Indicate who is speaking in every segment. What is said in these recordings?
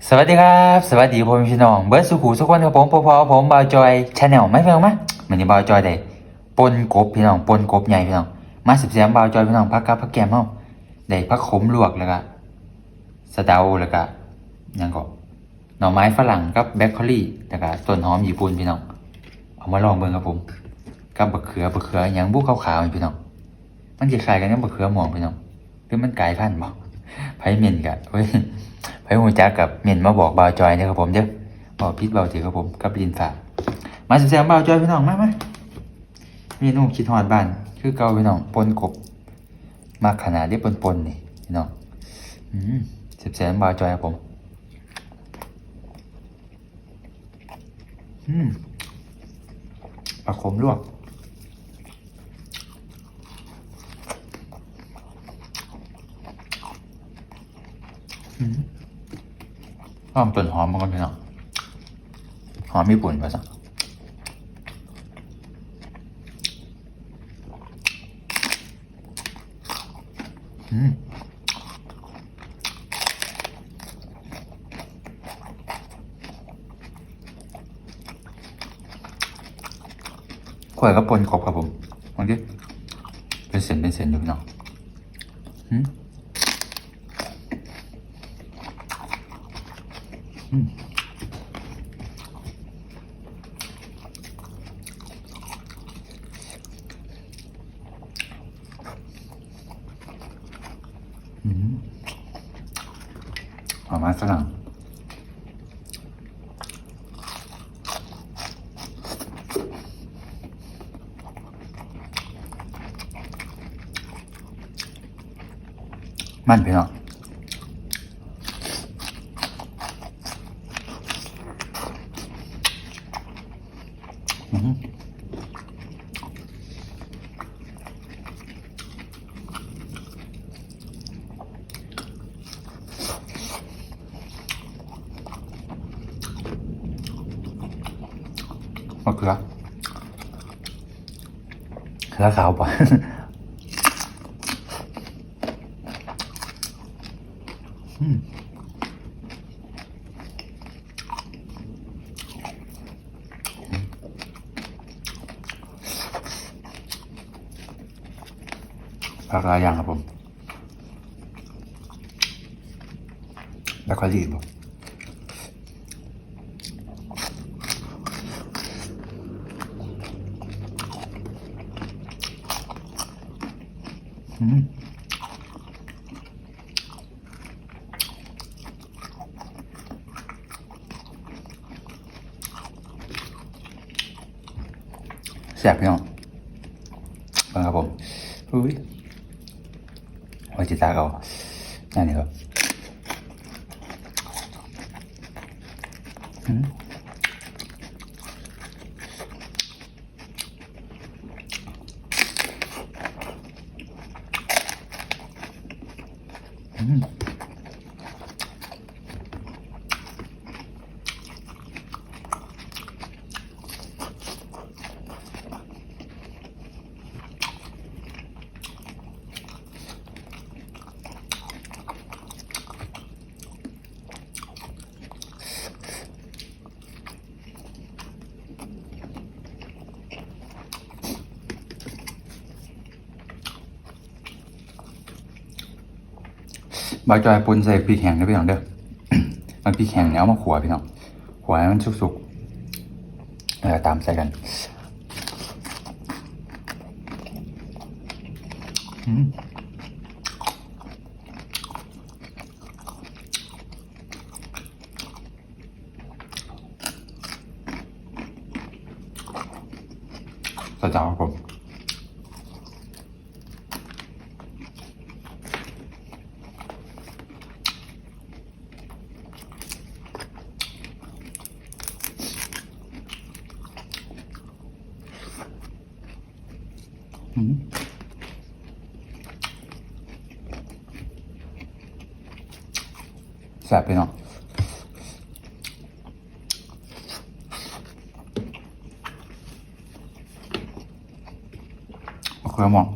Speaker 1: สวัสดีครับสวัสดีพ่อแม่พี่น้องเบิร์ดสุขุสุขวันครับผมพอผมบาวจอยชาแนลไม่เพียงมั้ยเหมือนที่บาวจอยได้ปนกบพี่น้องปนกบใหญ่พี่น้องมาสิบแสมบาวจอยพี่น้องพักกับพักแกมเฮาได้พักขมลวกแล้วก็สะเดาแล้วก็ยังก็หน่อไม้ฝรั่งกับแบล็คโคลี่แล้วก็ต้นหอมญี่ปุ่นพี่น้องเอามาลองเบิ่งครับผมกับบักเขือหยังบุกขาวๆพี่น้องมันคล้ายๆกันกับบักเขือม่วงพี่น้องหรือมันกลายพันธุ์บ่ไผเม่นกะเฮ้ย ไปหูจักกับเม่นมาบอกบาวจอยนะครับผมเด้อบอกพิษบาวถือครับผมกับลินฝากมาแซมบาวจอยพี่น้องมาเมนูคิดฮอดบ้านคือเก่าพี่น้องปนกบมาขนาดเรียกปนนี่พี่น้องแซมบาวจอยครับผมปลาขมลวกหอมต้นหอมมันก็พี่น้องหอมญี่ปุ่นป่ะสักข่อยก็ปนกบครับผมบางทีเป็นเส้นอยู่พี่น้องหอมมากฝรั่งมันพี่น้องมะเขือขาวป่ะผักหลายอย่างครับผมแล้วก็รีบบอกแซ่บพี่น้องครับผมอุ้ยไว้จิตาเขานั่นนี่ครับบางจอยปนใส่พริกแห้งได้พี่น้องเด้อ มันพริกแห้งเนี้ยมาขัวพี่น้องขัวให้มันสุกๆแล้วตามใส่กันสะเจ้าครับผมแซ่บพี่น้องมะเขือม่วง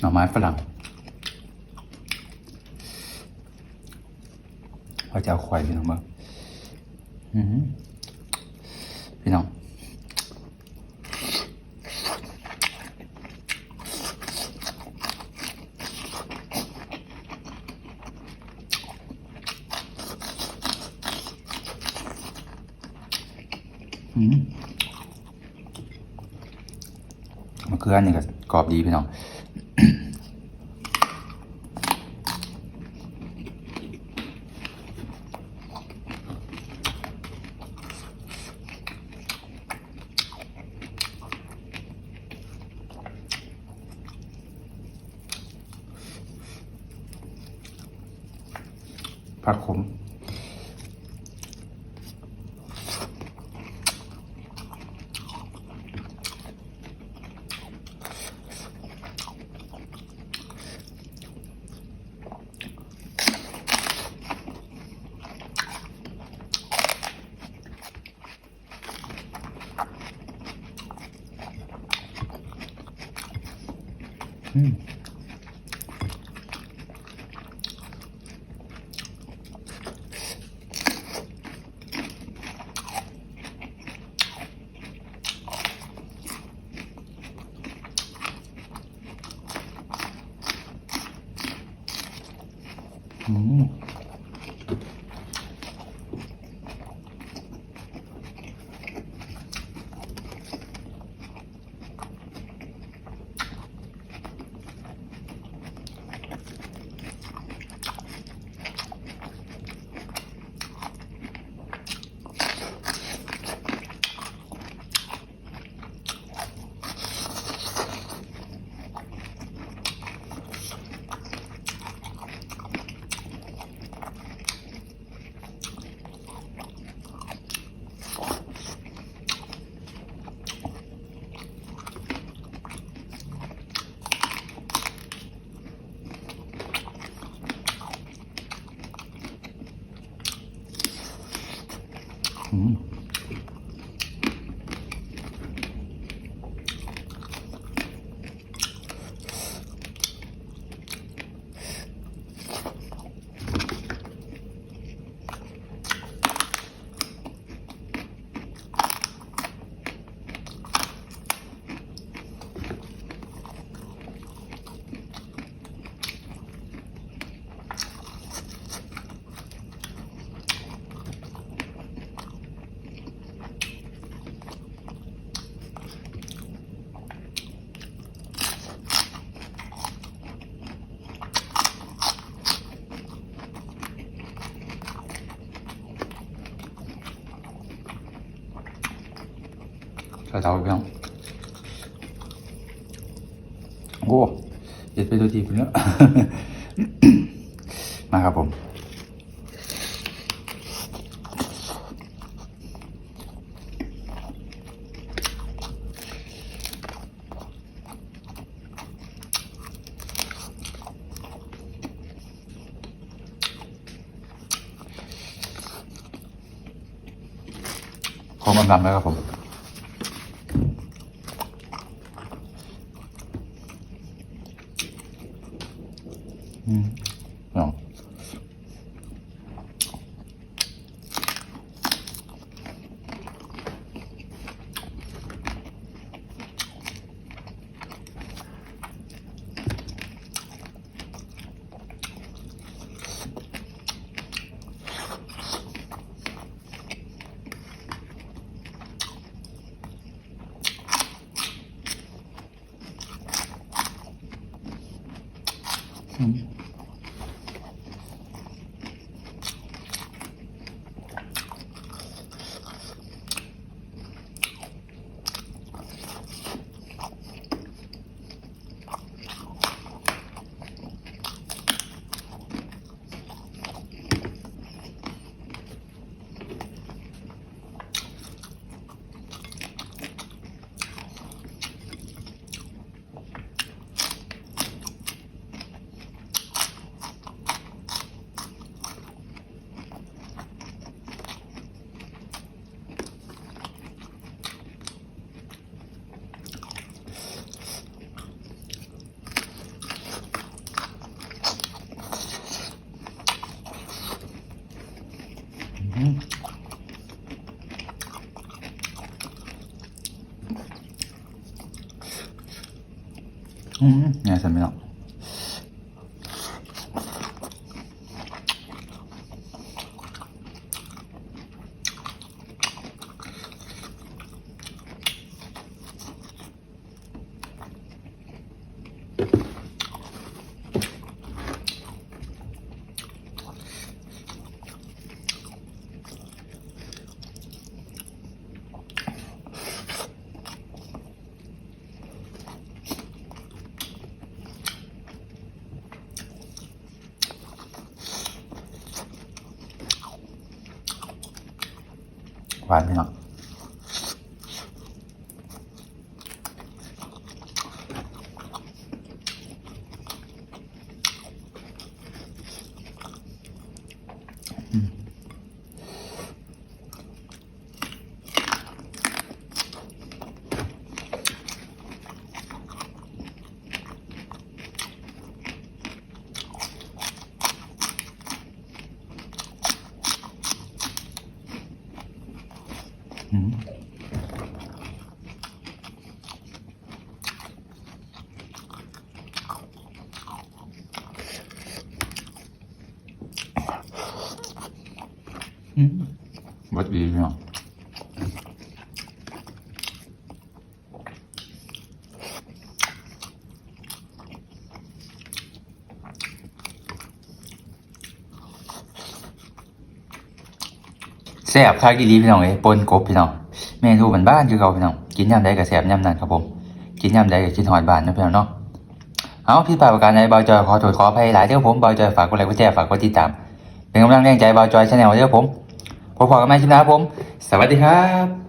Speaker 1: หน่อไม้ฝรั่งพระเจ้าควายพี่น้องบ้างพี่น้องมะเขือนี่ก็กรอบดีพี่น้องผักขมใส่เตาไปพี่น้องโอ้เด็ดไปตัวทีไปแล้ว มาครับผมขอกำลังแล้วครับผมเนาะ เนี่ยสมิเนาะหวานพี่น้องอืมบดดีพี่น้องแซ่บคากิลีพี่น้องปนกบพี่น้องเมนูบ้านๆคือเขาพี่น้องกินยำใดก็แซ่บยำนั้นครับผมกินยำใดก็กินหอดบ้านนะพี่น้องเนาะเอาพี่ปาประการในเบาจอยขอโทษขออภัยหลายเด้อผมเบาจอยฝากกดไลค์กดแชร์ฝากกดติดตามเป็นกำลังแรงใจเบาจอยชาแนลเด้อผมพบกันใหม่คลิปหน้าผมสวัสดีครับ